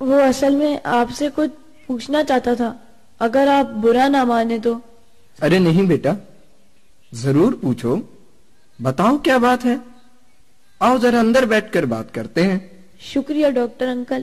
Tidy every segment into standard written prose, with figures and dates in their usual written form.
وہ اصل میں آپ سے کچھ پوچھنا چاہتا تھا، اگر آپ برا نہ مانے تو۔ ارے نہیں بیٹا، ضرور پوچھو، بتاؤ کیا بات ہے، آؤ ذرا اندر بیٹھ کر بات کرتے ہیں۔ شکریہ ڈاکٹر انکل۔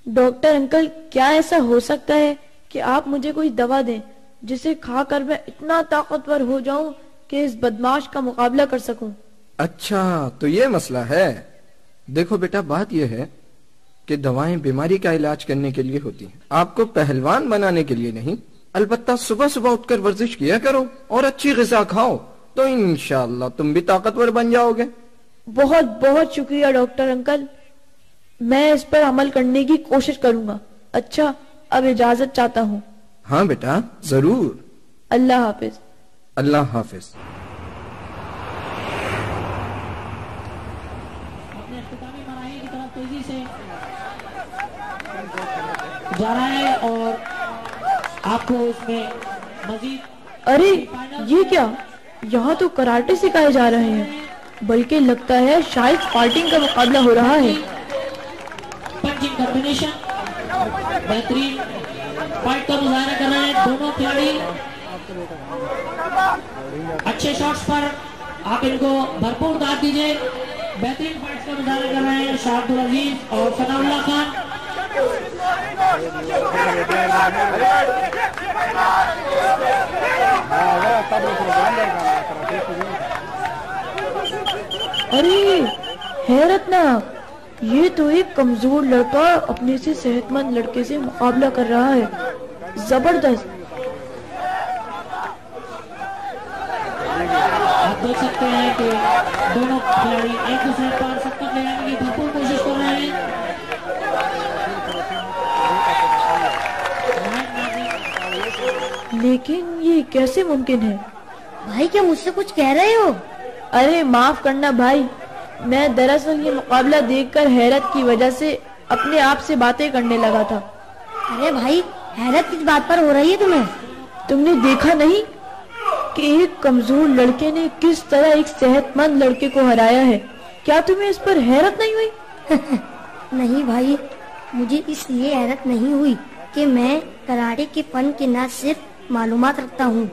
ڈاکٹر انکل، کیا ایسا ہو سکتا ہے کہ آپ مجھے کوئی دوا دیں جسے کھا کر میں اتنا طاقتور ہو جاؤں کہ اس بدماش کا مقابلہ کر سکوں؟ اچھا تو یہ مسئلہ ہے۔ دیکھو بیٹا، بات یہ ہے کہ دوائیں بیماری کا علاج کرنے کے لیے ہوتی ہیں، آپ کو پہلوان بنانے کے لیے نہیں۔ البتہ صبح صبح اٹھ کر ورزش کیا کرو اور اچھی غذا کھاؤ تو انشاءاللہ تم بھی طاقتور بن جاؤ گے۔ بہت بہت شکریہ ڈاکٹر انکل، میں اس پر عمل کرنے کی کوشش کروں گا۔ اچھا، اب اجازت چاہتا ہوں۔ ہاں بیٹا ضرور۔ اللہ حافظ۔ اللہ حافظ۔ اپنے اختتامی مراحل کی طرف تیزی سے جا رہا ہے اور آپ کو اس میں مزید۔ ارے یہ کیا، یہاں تو کراٹے سکھائے جا رہے ہیں، بلکہ لگتا ہے شاید فائٹنگ کا مقابلہ ہو رہا ہے۔ پنچنگ کمبینیشن بہترین فائٹ کا مظاہرہ کر رہے ہیں دونوں کھلاڑی، اچھے شاٹس پر آپ ان کو بھرپور داد دیجئے۔ بہترین فائٹس کا مظاہرہ کر رہے ہیں شاہ عبدالعزیز اور ثناء اللہ خان۔ ارے حیرت ناک، یہ تو ایک کمزور لڑکا اپنے سے صحت مند لڑکے سے مقابلہ کر رہا ہے، زبردست۔ آپ دیکھ سکتے ہیں کہ دونوں کھلاڑی ایک دوسرے پر سکت لے جانے کی بھرپور کوشش کر رہے ہیں۔ لیکن یہ کیسے ممکن ہے؟ بھائی کیا مجھ سے کچھ کہہ رہے ہو؟ ارے معاف کرنا بھائی، میں دراصل یہ مقابلہ دیکھ کر حیرت کی وجہ سے اپنے آپ سے باتیں کرنے لگا تھا۔ ارے بھائی، حیرت کس بات پر ہو رہی ہے تمہیں؟ تم نے دیکھا نہیں کہ ایک کمزور لڑکے نے کس طرح ایک صحت مند لڑکے کو ہرایا ہے؟ کیا تمہیں اس پر حیرت نہیں ہوئی؟ نہیں بھائی، مجھے اس لیے حیرت نہیں ہوئی کہ میں کراٹے کے فن کے نہ صرف معلومات رکھتا ہوں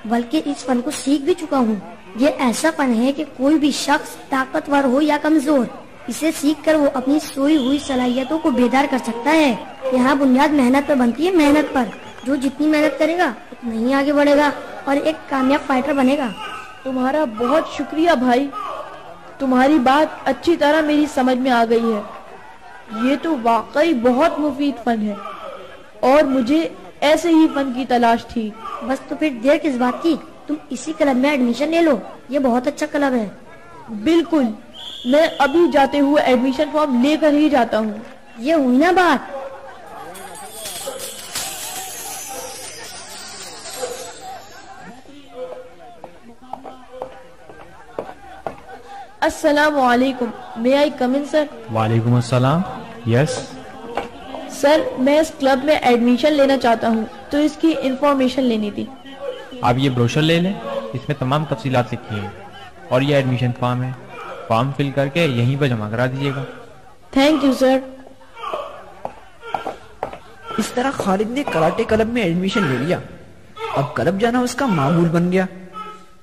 بلکہ اس فن کو سیکھ بھی چکا ہوں۔ یہ ایسا فن ہے کہ کوئی بھی شخص طاقتور ہو یا کمزور، اسے سیکھ کر وہ اپنی سوئی ہوئی صلاحیتوں کو بیدار کر سکتا ہے۔ یہاں بنیاد محنت پر بنتی ہے، محنت پر۔ جو جتنی محنت کرے گا اتنا ہی آگے بڑھے گا اور ایک کامیاب فائٹر بنے گا۔ تمہارا بہت شکریہ بھائی، تمہاری بات اچھی طرح میری سمجھ میں آ گئی ہے۔ یہ تو واقعی بہت مفید فن ہے اور مجھے ایسے ہی فن کی تلاش تھی۔ بس تو پھر دیر کس بات کی، تم اسی کلب میں ایڈمیشن لے لو، یہ بہت اچھا کلب ہے۔ بالکل، میں ابھی جاتے ہوئے ایڈمیشن فارم لے کر ہی جاتا ہوں۔ یہ ہوئی نا بات۔ السلام علیکم، may I come in سر؟ وعلیکم السلام۔ یس سر، میں اس کلب میں ایڈمیشن لینا چاہتا ہوں تو اس کی انفارمیشن لینی تھی۔ آپ یہ بروشر لے لیں، اس میں تمام تفصیلات لکھی ہیں، اور یہ ایڈمیشن فارم ہے، فارم فل کر کے یہیں پر جمع کرا دیجیے گا۔ Thank you sir. اس طرح خالد نے کراٹے کلب میں ایڈمیشن لے لیا۔ اب کلب جانا اس کا معمول بن گیا۔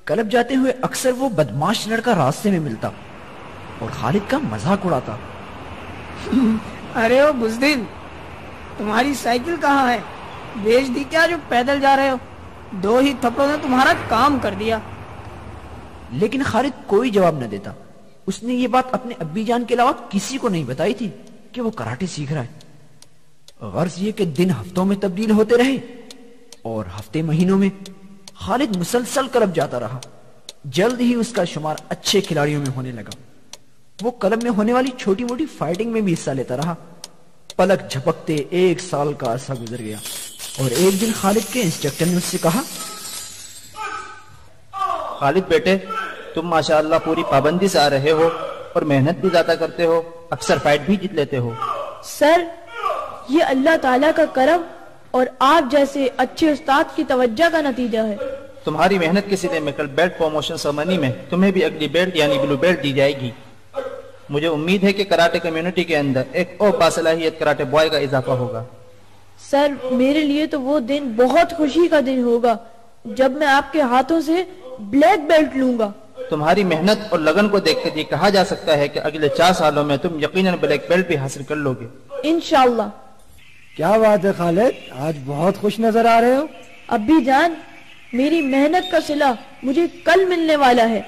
کلب جاتے ہوئے اکثر وہ بدماش لڑکا راستے میں ملتا اور خالد کا مذاق اڑاتا۔ ارے او بزدل، تمہاری سائیکل کہاں ہے؟ بیچ دی کیا جو پیدل جا رہے ہو؟ 2 ہی تھپڑوں نے تمہارا کام کر دیا۔ لیکن خالد کوئی جواب نہ دیتا۔ اس نے یہ بات اپنے ابی جان کے علاوہ کسی کو نہیں بتائی تھی کہ وہ کراٹے سیکھ رہا ہے۔ غرض یہ کہ دن ہفتوں میں تبدیل ہوتے رہے اور ہفتے مہینوں میں۔ خالد مسلسل کلب جاتا رہا۔ جلد ہی اس کا شمار اچھے کھلاڑیوں میں ہونے لگا۔ وہ کلب میں ہونے والی چھوٹی موٹی فائٹنگ میں بھی حصہ لیتا رہا۔ پلک جھپکتے 1 سال کا عرصہ گزر گیا اور ایک دن خالد کے انسٹرکٹر نے اس سے کہا، خالد بیٹے، تم ماشاءاللہ پوری پابندی سے آ رہے ہو اور محنت بھی زیادہ کرتے ہو، اکثر فائٹ بھی جیت لیتے ہو۔ سر، یہ اللہ تعالیٰ کا کرم اور آپ جیسے اچھے استاد کی توجہ کا نتیجہ ہے۔ تمہاری محنت کے صدقے میں کل بیلٹ پروموشن سرمنی میں تمہیں بھی اگلی بیلٹ یعنی بلو بیلٹ دی جائے گی۔ مجھے امید ہے کہ کراٹے کمیونٹی کے اندر ایک اور باصلاحیت کراٹے بوائے کا اضافہ ہوگا۔ سر میرے لیے تو وہ دن بہت خوشی کا دن ہوگا جب میں آپ کے ہاتھوں سے بلیک بیلٹ لوں گا۔ تمہاری محنت اور لگن کو دیکھ کر یہ کہا جا سکتا ہے کہ اگلے 4 سالوں میں تم یقیناً بلیک بیلٹ بھی حاصل کر لو گے۔ انشاءاللہ۔ کیا بات ہے خالد، آج بہت خوش نظر آ رہے ہو۔ ابی جان، میری محنت کا صلہ مجھے کل ملنے والا ہے۔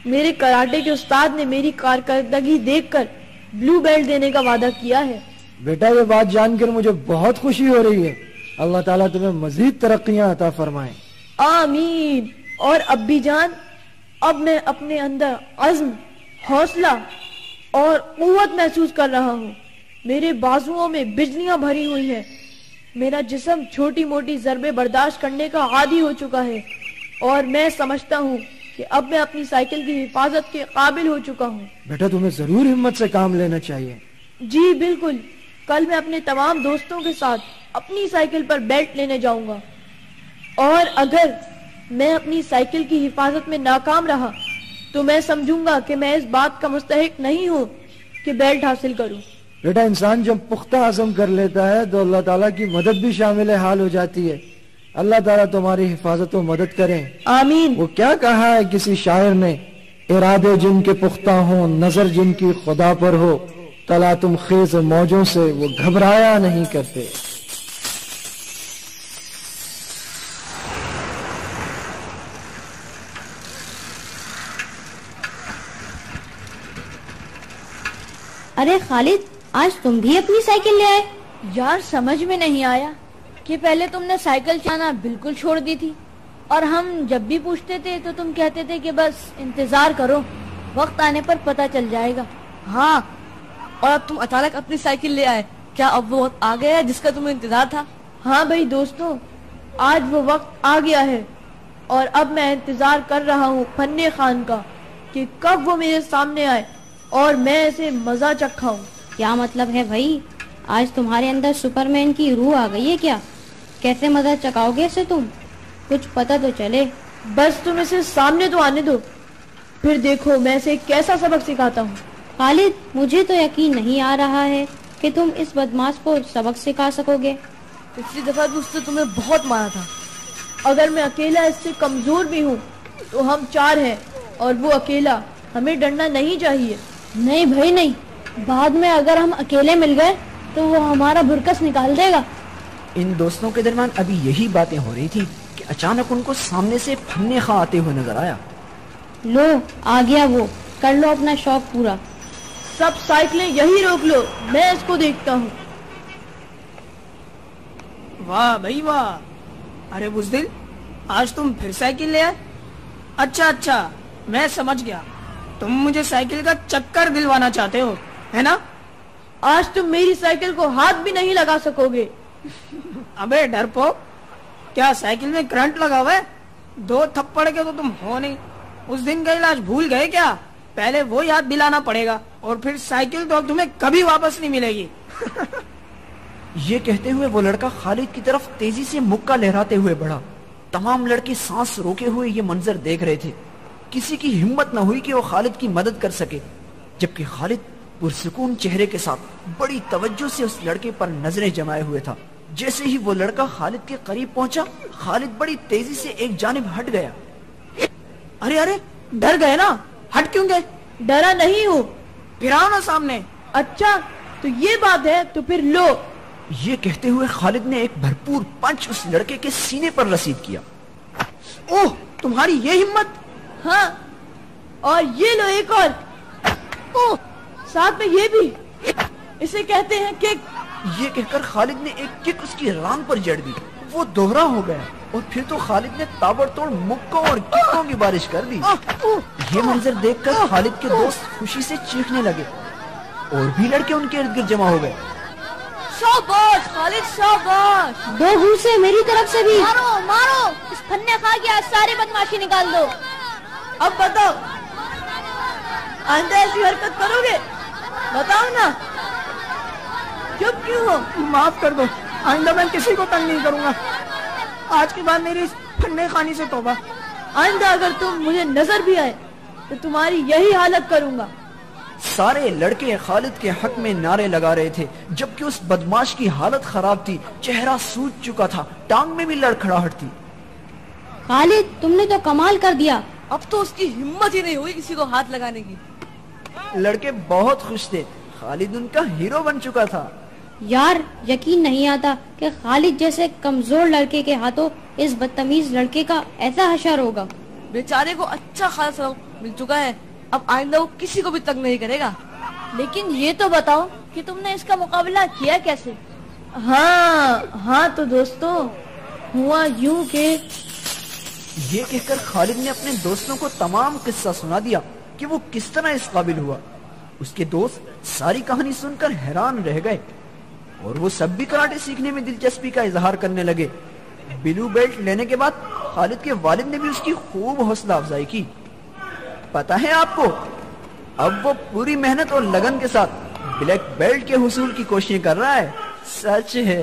میرے کراٹے کے استاد نے میری کارکردگی دیکھ کر بلو بیلٹ دینے کا وعدہ کیا ہے۔ بیٹا یہ بات جان کر مجھے بہت خوشی ہو رہی ہے، اللہ تعالیٰ تمہیں مزید ترقیاں عطا فرمائے۔ آمین۔ اور ابی جان، اب میں اپنے اندر عزم، حوصلہ اور قوت محسوس کر رہا ہوں۔ میرے بازوؤں میں بجلیاں بھری ہوئی ہیں۔ میرا جسم چھوٹی موٹی ضربے برداشت کرنے کا عادی ہو چکا ہے، اور میں سمجھتا ہوں کہ اب میں اپنی سائیکل کی حفاظت کے قابل ہو چکا ہوں۔ بیٹا تمہیں ضرور ہمت سے کام لینا چاہیے۔ جی بالکل، کل میں اپنے تمام دوستوں کے ساتھ اپنی سائیکل پر بیلٹ لینے جاؤں گا، اور اگر میں اپنی سائیکل کی حفاظت میں ناکام رہا تو میں سمجھوں گا کہ میں اس بات کا مستحق نہیں ہوں کہ بیلٹ حاصل کروں۔ بیٹا انسان جب پختہ عزم کر لیتا ہے تو اللہ تعالیٰ کی مدد بھی شامل حال ہو جاتی ہے۔ اللہ تعالیٰ تمہاری حفاظت و مدد کریں۔ آمین۔ وہ کیا کہا ہے کسی شاعر نے، ارادے جن کے پختہ ہوں، نظر جن کی خدا پر ہو، تلا تم خیز موجوں سے وہ گھبرایا نہیں کرتے۔ ارے خالد، آج تم بھی اپنی سائیکل لے آئے؟ یار سمجھ میں نہیں آیا کہ پہلے تم نے سائیکل چلانا بالکل چھوڑ دی تھی، اور ہم جب بھی پوچھتے تھے تو تم کہتے تھے کہ بس انتظار کرو، وقت آنے پر پتہ چل جائے گا۔ ہاں، اور اب تم اچانک اپنی سائیکل لے آئے، کیا اب وہ وقت آ گیا ہے جس کا تمہیں انتظار تھا؟ ہاں بھائی دوستوں، آج وہ وقت آ گیا ہے، اور اب میں انتظار کر رہا ہوں فنے خان کا کہ کب وہ میرے سامنے آئے اور میں اسے مزہ چکھاؤں۔ کیا مطلب ہے بھائی؟ آج تمہارے اندر سپرمین کی روح آ گئی ہے کیا؟ کیسے مزہ چکاؤ گے اسے تم؟ کچھ پتہ تو چلے۔ بس تم اسے سامنے تو آنے دو، پھر دیکھو میں اسے کیسا سبق سکھاتا ہوں۔ خالد، مجھے تو یقین نہیں آ رہا ہے کہ تم اس بدماش کو سبق سکھا سکو گے۔ پچھلی دفعہ تو اس نے تمہیں بہت مارا تھا۔ اگر میں اکیلا اس سے کمزور بھی ہوں تو ہم 4 ہیں، اور وہ اکیلا، ہمیں ڈرنا نہیں چاہیے۔ نہیں بھائی نہیں، بعد میں اگر ہم اکیلے مل گئے تو وہ ہمارا برکس نکال دے گا۔ ان دوستوں کے درمیان ابھی یہی باتیں ہو رہی تھی کہ اچانک ان کو سامنے سے فنے خاں آتے ہوئے نظر آیا۔ لو آ گیا وہ، کر لو اپنا شوق پورا۔ سب سائیکلیں یہی روک لو، میں اس کو دیکھتا ہوں۔ واہ بھائی واہ، ارے بزدل، آج تم پھر سائیکل لے آئے؟ اچھا میں سمجھ گیا، تم مجھے سائیکل کا چکر دلوانا چاہتے ہو، ہے نا؟ آج تم میری سائیکل کو ہاتھ بھی نہیں لگا سکو گے۔ ابے ڈرپوک، کیا سائیکل میں کرنٹ لگا ہوا ہے؟ 2 تھپڑ کے تو تم ہو نہیں۔ اس دن کا علاج بھول گئے کیا؟ پہلے وہ یاد دلانا پڑے گا، اور پھر سائیکل تو اب تمہیں کبھی واپس نہیں ملے گی۔ یہ کہتے ہوئے وہ لڑکا خالد کی طرف تیزی سے مکہ لہراتے ہوئے بڑھا۔ تمام لڑکے سانس روکے ہوئے یہ منظر دیکھ رہے تھے۔ کسی کی ہمت نہ ہوئی کہ وہ خالد کی مدد کر سکے، جبکہ خالد پرسکون چہرے کے ساتھ بڑی توجہ سے اس لڑکے پر نظریں جمائے ہوئے تھا۔ جیسے ہی وہ لڑکا خالد کے قریب پہنچا، خالد بڑی تیزی سے ایک جانب ہٹ گیا۔ ارے ڈر گئے نا؟ ہٹ کیوں گئے؟ ڈرا نہیں ہوں۔ پھر آؤ نا سامنے۔ اچھا تو یہ بات ہے، تو پھر لو۔ یہ کہتے ہوئے خالد نے ایک بھرپور پنچ اس لڑکے کے سینے پر رسید کیا۔ اوہ، تمہاری یہ ہمت! ہاں، اور یہ لو ایک اور۔ اوہ، ساتھ میں یہ بھی۔ اسے کہتے ہیں کک۔ یہ کہہ کر خالد نے ایک کک اس کی ران پر جڑ دی۔ وہ دوہرا ہو گیا، اور پھر تو خالد نے تابڑ توڑ مکوں اور ککوں کی بارش کر دی۔ یہ منظر دیکھ کر خالد کے دوست خوشی سے چیخنے لگے، اور بھی لڑکے ان کے ارد گرد جمع ہو گئے۔ شاباش خالد، شاباش! 2 گھوسے میری طرف سے بھی۔ مارو، اس پھنے خاں کی ساری بدماشی نکال دو۔ اب بتاؤ، آئندہ ایسی حرکت کرو گے؟ بتاؤ نا، چپ کیوں ہو؟ معاف کر دو، آئندہ میں کسی کو تنگ نہیں کروں گا۔ آج کے بعد میری اس پھنے خانی سے توبہ۔ آئندہ اگر تم مجھے نظر بھی آئے تو تمہاری یہی حالت کروں گا۔ سارے لڑکے خالد کے حق میں نعرے لگا رہے تھے، جبکہ اس بدماش کی حالت خراب تھی، چہرہ سوج چکا تھا، ٹانگ میں بھی لڑکھڑاہٹ تھی۔ خالد تم نے تو کمال کر دیا، اب تو اس کی ہمت ہی نہیں ہوئی کسی کو ہاتھ لگانے کی۔ لڑکے بہت خوش تھے، خالد ان کا ہیرو بن چکا تھا۔ یار یقین نہیں آتا کہ خالد جیسے کمزور لڑکے کے ہاتھوں اس بدتمیز لڑکے کا ایسا حشر ہوگا۔ بیچارے کو اچھا خاصا سبق مل چکا ہے، اب آئندہ وہ کسی کو بھی تنگ نہیں کرے گا۔ لیکن یہ تو بتاؤ کہ تم نے اس کا مقابلہ کیا کیسے؟ ہاں تو دوستوں، ہوا یوں کہ یہ کہہ کر خالد نے اپنے دوستوں کو تمام قصہ سنا دیا کہ وہ کس طرح اس قابل ہوا۔ اس کے دوست ساری کہانی سن کر حیران رہ گئے اور وہ سب بھی کراٹے سیکھنے میں دلچسپی کا اظہار کرنے لگے۔ بلو بیلٹ لینے کے بعد خالد کے والد نے بھی اس کی خوب حوصلہ افزائی کی۔ پتا ہے آپ کو، اب وہ پوری محنت اور لگن کے ساتھ بلیک بیلٹ کے حصول کی کوششیں کر رہا ہے۔ سچ ہے۔